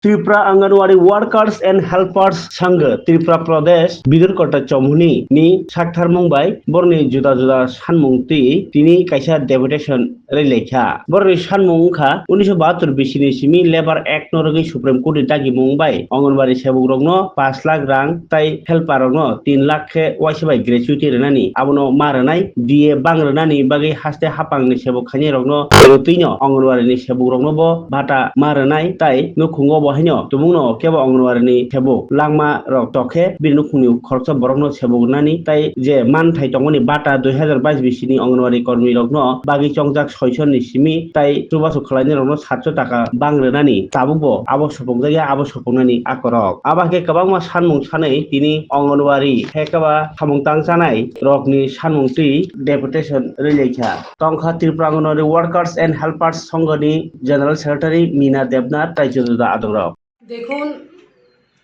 Tripura anganwadi workers and helpers संघ त्रिपुरा प्रदेश बिदुरकटा चमहुनी नि साक्थार मुंबाई बरनि जुदा जुदा सानमुंगति तिनि कायसा डेपुटेशन रैलायखा बरनि सानमुंखा 1972 बिसिनि सिमी लेबर एक्ट नरगै सुप्रीम कोर्ट दागि मुंबाई अंगनवाड़ी सेवक रंनो 5 लाख रां ताई हेल्पार रंनो 3 लाख के वाइसबाई ग्रेजुएटी रनानि आबनो मारनाय दिए बांग्रनानि बागै हास्ते हापांनि सेवक खानि रंनो रतैनो अंगनवाड़ी सेवक रंनो बो भाटा मारनाय ताई नुखुंगो बहायनो तुमुंनो केबो अंगनवाड़ी सेवक लांमा रक तखे बिनुखुंनि खरचा बरकनो सेवकनानि ताई जे मान थाइ तंगनि बाटा 2022 बिसिनि अंगनवाड़ी कर्मी रंनो बागै चंगजाक 600 नि सिमी ताई सुबासु खलायनि रंनो 700 टाका बांग्रनानि ताबुबो आबो सपंजाया आबो सपंनानि आकरक आबाके गोबां मा सानमुं सानै तिनि अंगनवाड़ी हेकाबा सामुंतां जानाय रकनि सानमुंति डेपुटेशन रैलायखा तंखा Tripura anganwadi workers and helpers संघनि जनरल सेक्रेटारि मीना देबनाथ रायजोदा आदरक দেখুন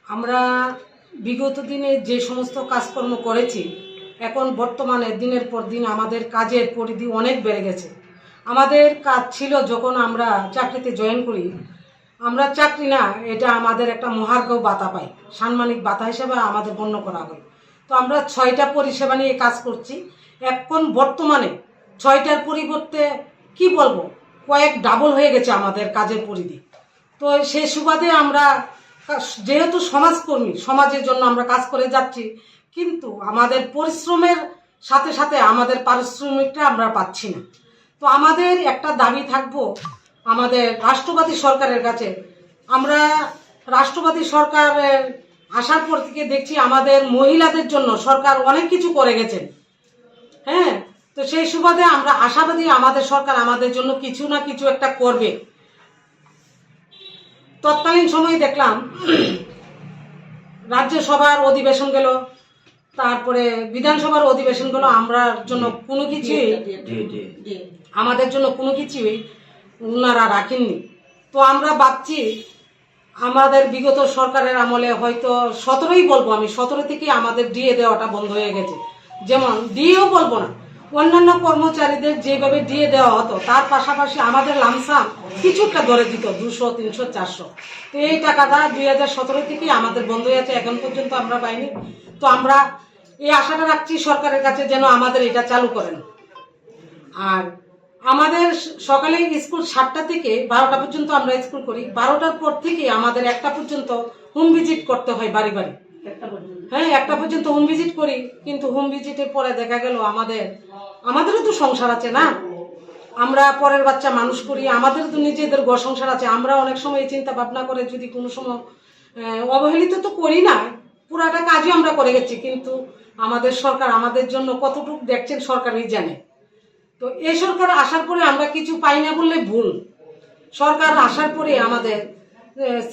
আমরা বিগত দিনে যে সমস্ত কাজকর্ম করেছি এখন বর্তমানে দিনের পর দিন আমাদের কাজের পরিধি অনেক বেড়ে গেছে। আমাদের কাজ ছিল যখন আমরা চাকরিতে জয়েন করি, আমরা চাকরি না, এটা আমাদের একটা মহার্ঘ ভাতা পাই, সাম্মানিক ভাতা হিসেবে আমাদের গণ্য করা হয়। তো আমরা 6টা পরিষেবা নিয়ে কাজ করছি। এখন বর্তমানে 6টার পরিবর্তে কি বলবো, কয়েক ডাবল হয়ে গেছে আমাদের কাজের পরিধি। তো সেই সুবাদে আমরা যেহেতু সমাজকর্মী, সমাজের জন্য আমরা কাজ করে যাচ্ছি, কিন্তু আমাদের পরিশ্রমের সাথে সাথে আমাদের পারিশ্রমিকটা আমরা পাচ্ছি না। তো আমাদের একটা দাবি থাকবো আমাদের রাষ্ট্রবাদী সরকারের কাছে। আমরা রাষ্ট্রবাদী সরকারের আসার পর থেকে দেখছি আমাদের মহিলাদের জন্য সরকার অনেক কিছু করে গেছেন। হ্যাঁ, তো সেই সুবাদে আমরা আশাবাদী আমাদের সরকার আমাদের জন্য কিছু না কিছু একটা করবে। তৎকালীন সময়ে দেখলাম রাজ্যসভার অধিবেশন গেল, তারপরে বিধানসভার অধিবেশন গেল, আমরা জন্য কোনো কিছুই আমাদের জন্য কোনো কিছুই ওনারা রাখেননি। তো আমরা ভাবছি আমাদের বিগত সরকারের আমলে হয়তো 17ই বলবো, আমি 17 থেকে আমাদের ডিএ দেওয়াটা বন্ধ হয়ে গেছে। যেমন ডিএও বলবো না, অন্যান্য কর্মচারীদের যেভাবে ডিএ দেওয়া হতো তার পাশাপাশি আমাদের লামসাম কিছুটা ধরে দিত 200, 300, 400। তো এই টাকাটা 2017 থেকে আমাদের বন্ধ হয়ে আছে, এখন পর্যন্ত আমরা পাইনি। তো আমরা এই আশাটা রাখছি সরকারের কাছে যেন আমাদের এটা চালু করেন। আর আমাদের সকালে স্কুল 7টা থেকে 12টা পর্যন্ত আমরা স্কুল করি, 12টার পর থেকে আমাদের 1টা পর্যন্ত হোম ভিজিট করতে হয় বাড়ি বাড়ি। হ্যাঁ, 1টা পর্যন্ত হোম ভিজিট করি, কিন্তু হোম ভিজিটের পরে দেখা গেল আমাদেরও তো সংসার আছে না, আমরা পরের বাচ্চা মানুষ করি, আমাদেরও তো নিজেদের ঘর সংসার আছে। আমরা অনেক সময় চিন্তা ভাবনা করে যদি কোনো সময় অবহেলিত তো করি না, পুরাটা কাজই আমরা করে গেছি, কিন্তু আমাদের সরকার আমাদের জন্য কতটুকু দেখছেন সরকারই জানে। তো এই সরকার আসার পরে আমরা কিছু পাই না বললে ভুল। সরকার আসার পরে আমাদের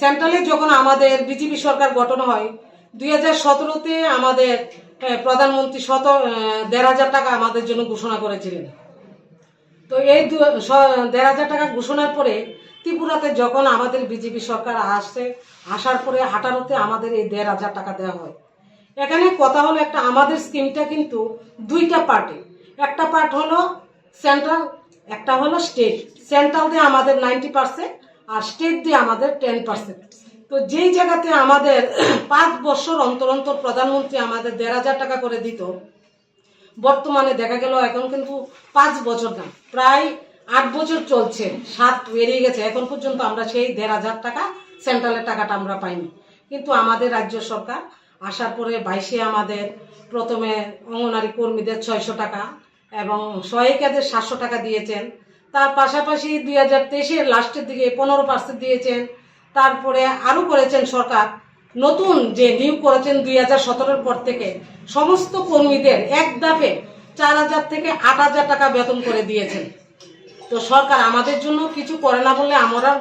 সেন্ট্রালে যখন আমাদের বিজেপি সরকার গঠন হয় 2017-তে আমাদের প্রধানমন্ত্রী 1,500 টাকা আমাদের জন্য ঘোষণা করেছিলেন। তো এই 1,500 টাকা ঘোষণার পরে ত্রিপুরাতে যখন আমাদের বিজেপি সরকার আসার পরে 18-তে আমাদের এই 1,500 টাকা দেওয়া হয়। এখানে কথা হলো একটা আমাদের স্কিমটা কিন্তু 2টা পার্টে, একটা পার্ট হলো সেন্ট্রাল, একটা হলো স্টেট। সেন্ট্রাল দিয়ে আমাদের 90% আর স্টেট দিয়ে আমাদের 10%। তো যেই জায়গাতে আমাদের 5 বছর অন্তর অন্তর প্রধানমন্ত্রী আমাদের 1,500 টাকা করে দিত, বর্তমানে দেখা গেল এখন কিন্তু 5 বছর না, প্রায় 8 বছর চলছে, 7 বেরিয়ে গেছে, এখন পর্যন্ত আমরা সেই 1,500 টাকা সেন্ট্রালের টাকাটা আমরা পাইনি। কিন্তু আমাদের রাজ্য সরকার আসার পরে 22-এ আমাদের প্রথমে অঙ্গনারী কর্মীদের 600 টাকা এবং সহায়িকাদের 700 টাকা দিয়েছেন। তার পাশাপাশি 2023-এর লাস্টের দিকে 15% দিয়েছেন। তারপরে আরও করেছেন সরকার নতুন যে নিয়োগ করেছেন 2017-এর পর থেকে সমস্ত কর্মীদের এক ধাপে 4,000 থেকে 8,000 টাকা বেতন করে দিয়েছেন। তো সরকার আমাদের জন্য কিছু করে না বললে আমরা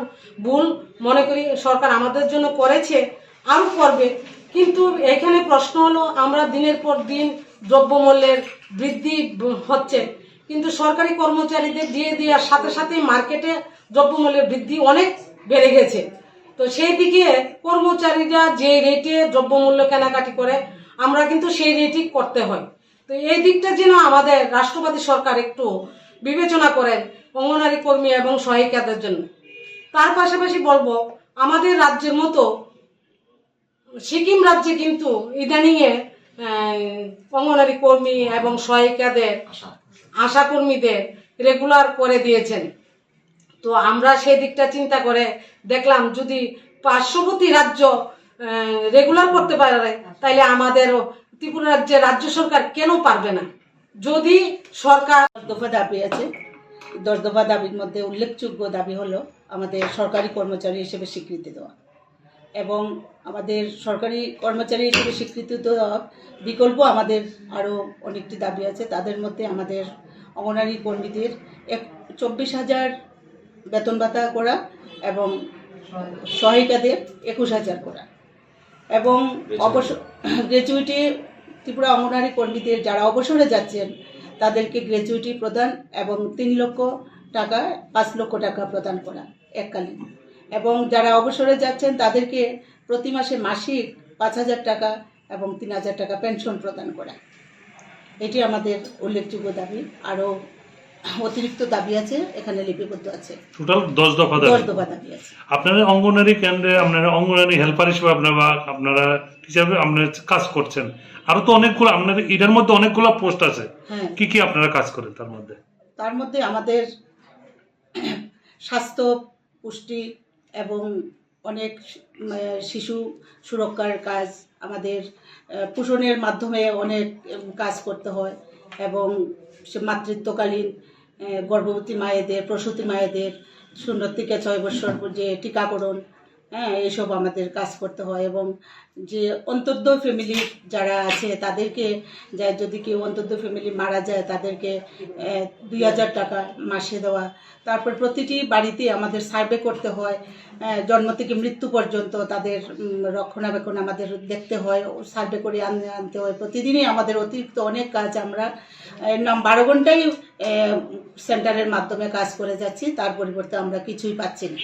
ভুল মনে করি। সরকার আমাদের জন্য করেছে, আরও করবে। কিন্তু এখানে প্রশ্ন হলো আমরা দিনের পর দিন দ্রব্যমূল্যের বৃদ্ধি হচ্ছে, কিন্তু সরকারি কর্মচারীদের দিয়ে দেওয়ার সাথে সাথে মার্কেটে দ্রব্যমূল্যের বৃদ্ধি অনেক বেড়ে গেছে। তো সেই দিকে কর্মচারীরা যে রেটে দ্রব্যমূল্য কেনাকাটি করে আমরা কিন্তু সেই রেটই করতে হয়। তো এই দিকটা যেন আমাদের রাষ্ট্রবাদী সরকার একটু বিবেচনা করেন অঙ্গনারী কর্মী এবং সহায়িকাদের জন্য। তার পাশাপাশি বলবো আমাদের রাজ্যের মতো সিকিম রাজ্যে কিন্তু ইদানিংয়ে অঙ্গনারী কর্মী এবং সহায়িকাদের আশা কর্মীদের রেগুলার করে দিয়েছেন। তো আমরা সেই দিকটা চিন্তা করে দেখলাম যদি পার্শ্ববর্তী রাজ্য রেগুলার করতে পারে তাহলে আমাদের ত্রিপুরা রাজ্যের রাজ্য সরকার কেন পারবে না? যদি সরকার 10 দফা দাবি আছে। 10 দফা দাবির মধ্যে উল্লেখযোগ্য দাবি হলো আমাদের সরকারি কর্মচারী হিসেবে স্বীকৃতি দেওয়া এবং আমাদের সরকারি কর্মচারী হিসেবে স্বীকৃতি দেওয়া বিকল্প আমাদের আরও অনেকটি দাবি আছে। তাদের মধ্যে আমাদের অঙ্গনারী কর্মীদের 24,000 বেতন ভাতা করা এবং সহায়িকাদের 21,000 করা এবং গ্র্যাচুইটি ত্রিপুরা অঙ্গনারী কর্মীদের যারা অবসরে যাচ্ছেন তাদেরকে গ্র্যাচুইটি প্রদান এবং 3 লক্ষ টাকা 5 লক্ষ টাকা প্রদান করা এককালীন এবং যারা অবসরে যাচ্ছেন তাদেরকে প্রতি মাসে মাসিক 5,000 টাকা এবং 3,000 টাকা পেনশন প্রদান করা। এটি আমাদের উল্লেখযোগ্য দাবি। আরও অতিরিক্ত দাবি আছে, এখানে লিপিবদ্ধ আছে। টোটাল 10 দফা 10 দফা দাবি আছে। আপনারা অঙ্গনারী কেন্দ্রে আপনারা অঙ্গনারী হেল্পার হিসেবে আপনারা হিসাবে আপনারা কাজ করছেন। আরো তো অনেকগুলো আপনাদের এটার মধ্যে অনেকগুলো পোস্ট আছে। হ্যাঁ, কি কি আপনারা কাজ করেন তার মধ্যে? আমাদের স্বাস্থ্য, পুষ্টি এবং অনেক শিশু সুরক্ষার কাজ, আমাদের পোষণের মাধ্যমে অনেক কাজ করতে হয় এবং সে মাতৃত্বকালীন গর্ভবতী মায়েদের, প্রসূতি মায়েদের 0 থেকে 6 বছর যে টিকাকরণ, এইসব আমাদের কাজ করতে হয় এবং যে অন্তর্দয় ফ্যামিলি যারা আছে তাদেরকে যদি কেউ অন্তর্দয় ফ্যামিলি মারা যায় তাদেরকে 2,000 টাকা মাসে দেওয়া। তারপর প্রতিটি বাড়িতে আমাদের সার্ভে করতে হয়, জন্ম থেকে মৃত্যু পর্যন্ত তাদের রক্ষণাবেক্ষণ আমাদের দেখতে হয়, সার্ভে করে আনতে হয়। প্রতিদিনই আমাদের অতিরিক্ত অনেক কাজ আমরা 12 ঘন্টাই সেন্টারের মাধ্যমে কাজ করে যাচ্ছি, তার পরিবর্তে আমরা কিছুই পাচ্ছি না।